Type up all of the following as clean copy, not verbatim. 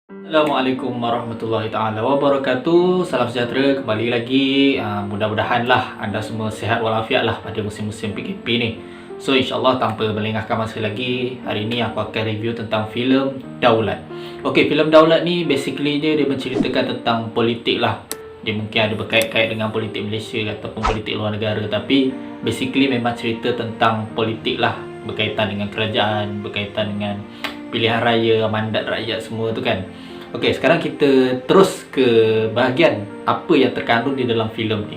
Assalamualaikum warahmatullahi taala wabarakatuh. Salam sejahtera kembali lagi. Mudah-mudahanlah anda semua sihat walafiat lah pada musim-musim PKP ni. So insya-Allah tanpa melengahkan masa lagi, hari ini aku akan review tentang filem Daulat. Okey, filem Daulat ni basically dia menceritakan tentang politik lah. Dia mungkin ada berkait-kait dengan politik Malaysia ataupun politik luar negara, tapi basically memang cerita tentang politik lah, berkaitan dengan kerajaan, berkaitan dengan pilihan raya, mandat rakyat semua tu kan. Okey, sekarang kita terus ke bahagian apa yang terkandung di dalam filem ni.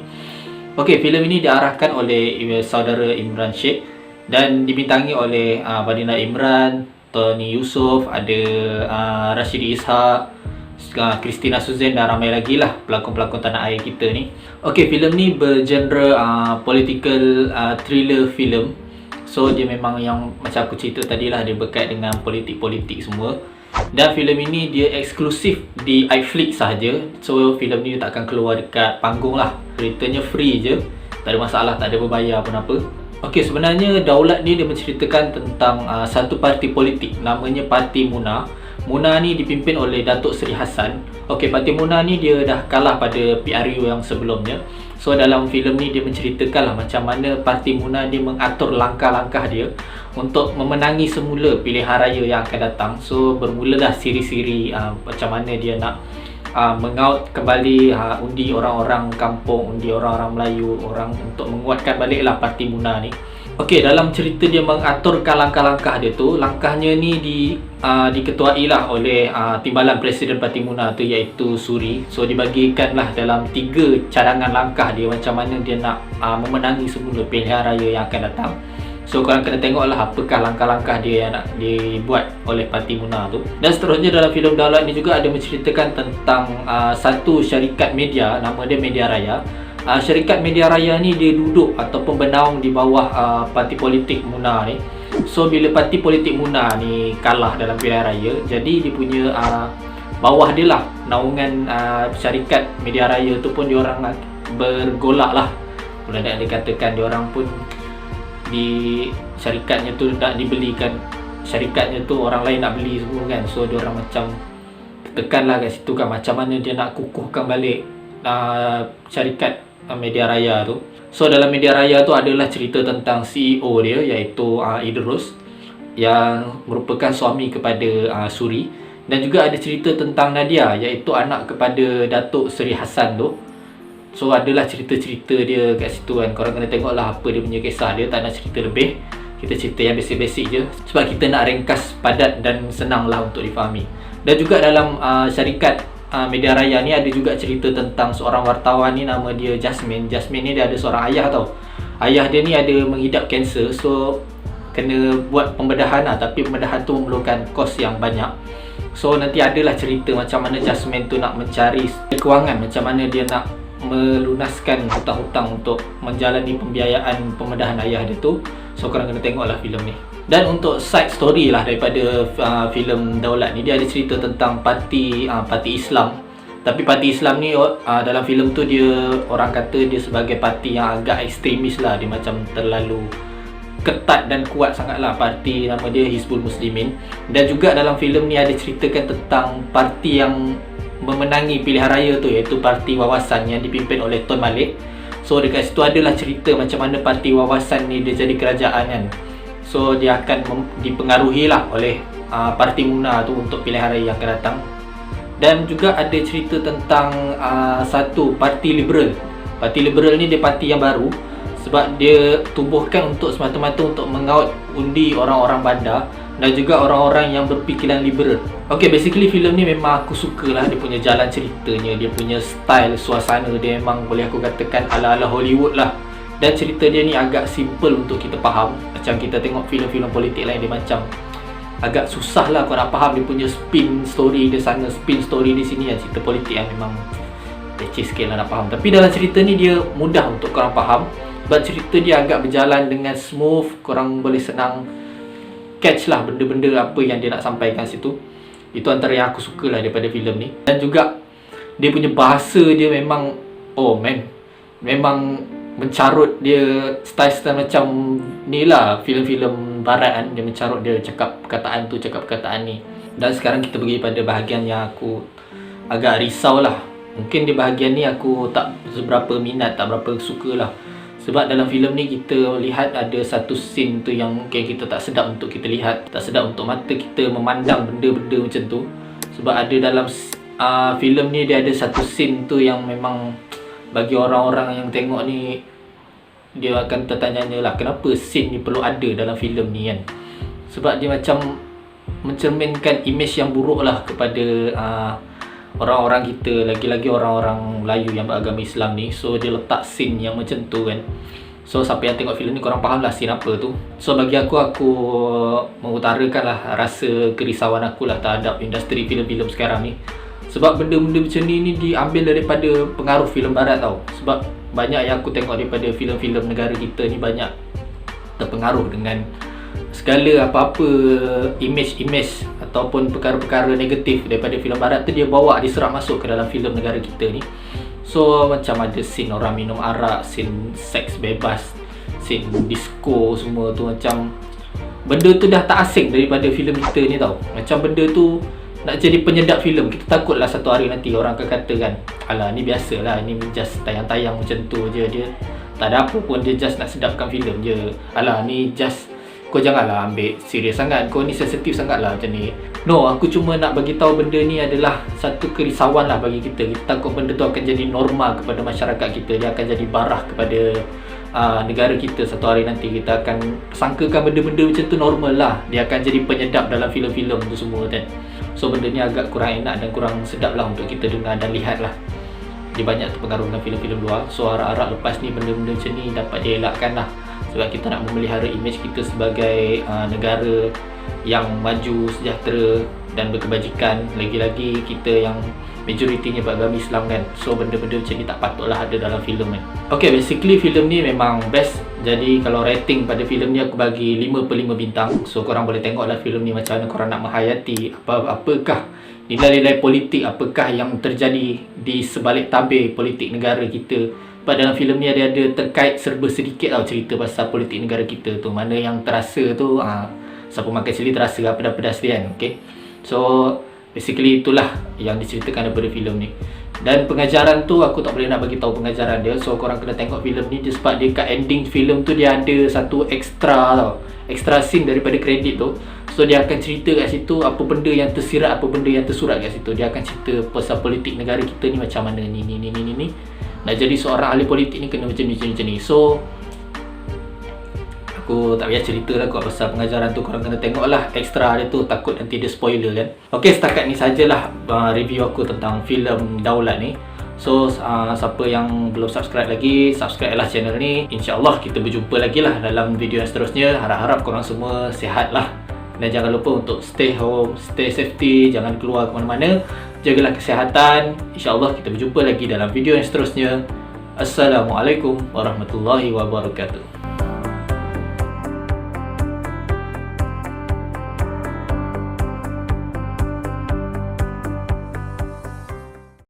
Okey, filem ini diarahkan oleh saudara Imran Sheikh dan dibintangi oleh Badinah Imran, Tony Yusof, ada Rashidi Ishak, Christina Suzen dan ramai lagi lah pelakon-pelakon tanah air kita ni. Okey, filem ni bergenre political thriller filem. So dia memang yang macam aku cerita tadi lah, dia berkait dengan politik-politik semua. Dan filem ini dia eksklusif di iFlix sahaja. So filem ni tak akan keluar dekat panggung lah. Ceritanya free je, tak ada masalah, tak ada berbayar pun apa. Okey, sebenarnya Daulat ni dia menceritakan tentang satu parti politik namanya Parti Muna. Muna ni dipimpin oleh Datuk Seri Hassan. Okey, Parti Muna ni dia dah kalah pada PRU yang sebelumnya. So dalam filem ni dia menceritakan lah macam mana Parti Muna dia mengatur langkah-langkah dia untuk memenangi semula pilihan raya yang akan datang. So bermulalah siri-siri macam mana dia nak mengaut kembali undi orang-orang kampung, undi orang-orang Melayu, orang untuk menguatkan baliklah Parti Muna ni. Okey, dalam cerita dia mengaturkan langkah-langkah dia tu, langkahnya ni diketuai lah oleh timbalan Presiden Parti Muna tu, iaitu Suri. So dibagikanlah dalam 3 cadangan langkah dia macam mana dia nak memenangi semula pilihan raya yang akan datang. So korang kena tengoklah apakah langkah-langkah dia yang nak dibuat oleh Parti Muna tu. Dan seterusnya dalam filem Daulat ni juga ada menceritakan tentang satu syarikat media, nama dia Media Raya. Syarikat Media Raya ni dia duduk ataupun bernaung di bawah parti politik Muna ni. So bila parti politik Muna ni kalah dalam pilihan raya, jadi dia punya bawah dia lah, naungan syarikat Media Raya tu pun diorang bergolak lah. Boleh nak dikatakan diorang pun di syarikatnya tu nak dibelikan, syarikatnya tu orang lain nak beli semua kan. So diorang macam tekan lah kat situ kan, macam mana dia nak kukuhkan balik syarikat Media Raya tu. So dalam Media Raya tu adalah cerita tentang CEO dia, iaitu Idrus, yang merupakan suami kepada Suri. Dan juga ada cerita tentang Nadia, iaitu anak kepada Datuk Seri Hassan tu. So adalah cerita-cerita dia kat situ kan. Korang kena tengoklah apa dia punya kisah dia, tak nak cerita lebih. Kita cerita yang basic-basic je, sebab kita nak ringkas, padat dan senang lah untuk difahami. Dan juga dalam syarikat Media Raya ni ada juga cerita tentang seorang wartawan ni, nama dia Jasmine. Jasmine ni dia ada seorang ayah tau. Ayah dia ni ada mengidap kanser, so kena buat pembedahan lah, tapi pembedahan tu memerlukan kos yang banyak. So nanti adalah cerita macam mana Jasmine tu nak mencari kewangan, macam mana dia nak melunaskan hutang-hutang untuk menjalani pembiayaan pembedahan ayah dia tu. So korang kena tengoklah filem ni. Dan untuk side story lah daripada filem Daulat ni, dia ada cerita tentang parti Islam. Tapi parti Islam ni dalam filem tu dia, orang kata dia sebagai parti yang agak ekstremis lah. Dia macam terlalu ketat dan kuat sangat lah. Parti nama dia Hizbul Muslimin. Dan juga dalam filem ni ada ceritakan tentang parti yang memenangi pilihan raya tu, iaitu Parti Wawasan yang dipimpin oleh Tun Malik. So dekat situ adalah cerita macam mana Parti Wawasan ni dia jadi kerajaan kan. So dia akan dipengaruhi lah oleh Parti Muna tu untuk pilihan raya yang akan datang. Dan juga ada cerita tentang satu Parti Liberal. Parti Liberal ni dia parti yang baru, sebab dia tubuhkan untuk semata-mata untuk mengaut undi orang-orang bandar dan juga orang-orang yang berfikiran liberal. Okay, basically filem ni memang aku suka lah. Dia punya jalan ceritanya, dia punya style, suasana dia memang boleh aku katakan ala-ala Hollywood lah. Dan cerita dia ni agak simple untuk kita faham. Macam kita tengok filem-filem politik lain, dia macam agak susah lah kau nak faham dia punya spin story di sana, spin story di sini. Yang cerita politik yang memang leceh sikit lah nak faham. Tapi dalam cerita ni dia mudah untuk korang faham, sebab cerita dia agak berjalan dengan smooth. Korang boleh senang catch lah benda-benda apa yang dia nak sampaikan situ. Itu antara yang aku suka lah daripada filem ni. Dan juga dia punya bahasa dia memang, oh man, memang mencarut. Dia style-style macam ni lah filem-filem barat kan. Dia mencarut, dia cakap perkataan tu, cakap perkataan ni. Dan sekarang kita pergi pada bahagian yang aku agak risau lah. Mungkin di bahagian ni aku tak seberapa minat, tak berapa suka lah. Sebab dalam filem ni kita lihat ada satu scene tu yang mungkin kita tak sedap untuk kita lihat, tak sedap untuk mata kita memandang benda-benda macam tu. Sebab ada dalam filem ni dia ada satu scene tu yang memang bagi orang-orang yang tengok ni, dia akan tertanya-tanya lah kenapa scene ni perlu ada dalam filem ni kan. Sebab dia macam mencerminkan imej yang buruk lah kepada orang-orang kita, lagi-lagi orang-orang Melayu yang beragama Islam ni. So dia letak scene yang macam tu kan. So siapa yang tengok filem ni korang faham lah scene apa tu. So bagi aku mengutarakan lah rasa kerisauan aku lah terhadap industri filem-filem sekarang ni. Sebab benda-benda macam ni diambil daripada pengaruh filem barat tau. Sebab banyak yang aku tengok daripada filem-filem negara kita ni banyak terpengaruh dengan segala apa-apa imej-imej ataupun perkara-perkara negatif daripada filem barat tu dia bawa, diserap masuk ke dalam filem negara kita ni. So macam ada scene orang minum arak, scene seks bebas, scene disco, semua tu macam benda tu dah tak asing daripada filem kita ni tau. Macam benda tu nak jadi penyedap filem. Kita takutlah satu hari nanti orang akan kata kan, alah ni biasalah, ni just tayang-tayang macam tu je, dia tak ada apa pun, dia just nak sedapkan filem je. Alah ni just, kau janganlah ambil serius sangat, kau ni sensitif sangat lah macam ni. No, aku cuma nak bagi tahu benda ni adalah satu kerisauan lah bagi kita. Kita takut benda tu akan jadi normal kepada masyarakat kita, dia akan jadi barah kepada negara kita. Satu hari nanti kita akan sangkakan benda-benda macam tu normal lah, dia akan jadi penyedap dalam filem-filem tu semua kan. So benda ni agak kurang enak dan kurang sedap lah untuk kita dengar dan lihat lah. Dia banyak terpengaruh dengan filem-filem luar. So harap-harap lepas ni benda-benda macam ni dapat dielakkan lah. Sebab kita nak memelihara imej kita sebagai negara yang maju, sejahtera dan berkebajikan. Lagi-lagi kita yang majoritinya beragama Islam kan. So benda-benda macam ni tak patutlah ada dalam filem kan. Okay, basically filem ni memang best. Jadi kalau rating pada filem ni aku bagi 5/5 bintang. So korang boleh tengoklah filem ni macam mana korang nak menghayati apakah nilai-nilai politik, apakah yang terjadi di sebalik tabir politik negara kita. Pada dalam filem ni ada terkait serba sedikit tau cerita pasal politik negara kita tu. Mana yang terasa tu siapa makan cili terasa apa pedas dia kan. Okay, so basically itulah yang diceritakan daripada filem ni. Dan pengajaran tu aku tak boleh nak bagi tahu pengajaran dia. So korang kena tengok filem ni dia, sebab dia kat ending filem tu dia ada satu extra tau, extra scene daripada kredit tu. So dia akan cerita kat situ apa benda yang tersirat, apa benda yang tersurat kat situ. Dia akan cerita pasal politik negara kita ni macam mana ni. Nak jadi seorang ahli politik ni kena macam ni. So aku tak payah cerita lah kot pasal pengajaran tu, korang kena tengok lah extra dia tu, takut nanti dia spoiler kan. Ok, setakat ni sajalah review aku tentang filem Daulat ni. So siapa yang belum subscribe lagi, subscribe lah channel ni. InsyaAllah kita berjumpa lagi lah dalam video yang seterusnya. Harap-harap korang semua sihat lah. Dan jangan lupa untuk stay home, stay safety, jangan keluar ke mana-mana. Jagalah kesihatan. InsyaAllah kita berjumpa lagi dalam video yang seterusnya. Assalamualaikum warahmatullahi wabarakatuh.